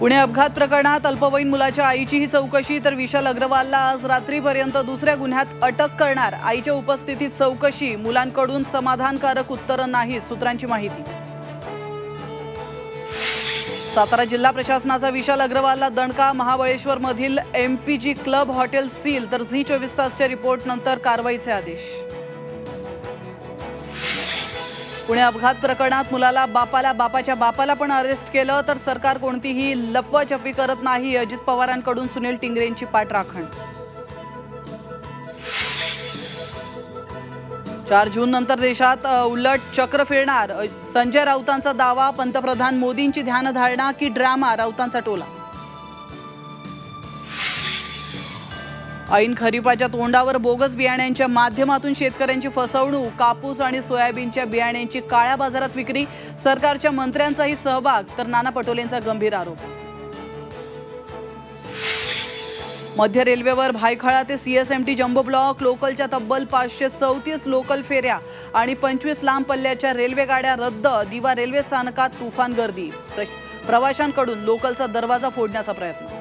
पुणे अपघात प्रकरणात अल्पवयीन मुलाच्या आईचीही चौकशी, तर विशाल अग्रवालला आज रात्रीपर्यंत दुसऱ्या गुन्ह्यात अटक करणार। आईच्या उपस्थितीत चौकशी, मुलांकडून समाधानकारक उत्तर नाही, सूत्रांची माहिती। सातारा जिल्हा प्रशासनाचा विशाल अग्रवालला दणका, महाबळेश्वर मधील एमपीजी क्लब हॉटेल सील, तर झी 24 तासच्या रिपोर्ट नंतर कारवाईचे आदेश। पुणे अपघात प्रकरणात मुलाला बापाच्या बापाला पण अरेस्ट केलं, तर सरकार कोणतीही लपवाछपवी करत नाही, अजित पवारांकडून सुनील टिंगरेंची पाठराखण। 4 जून नंतर देशात उलट चक्र फिरणार, संजय राऊतांचा दावा। पंतप्रधान मोदींची ध्यानधारणा की ड्रामा, राऊतांचा टोला। ऐन खरीपाच्या तोंडावर बोगस बियाण्यांच्या माध्यमातून शेतकऱ्यांची फसवणूक, कापूस आणि सोयाबीनच्या बियाण्यांची काळ्या बाजारात विक्री, सरकारच्या मंत्र्यांचाही सहभाग, तर नाना पटोलेंचा गंभीर आरोप। मध्य रेल्वेवर भायखळा ते सीएसएमटी जम्बो ब्लॉक, लोकलच्या तब्बल 534 लोकल फेऱ्या आणि 25 लांब पल्ल्याच्या रेल्वे गाड्या रद्द। दिवा रेल्वे स्थानकात तुफान गर्दी, प्रवाशांकडून लोकलचा दरवाजा फोडण्याचा प्रयत्न।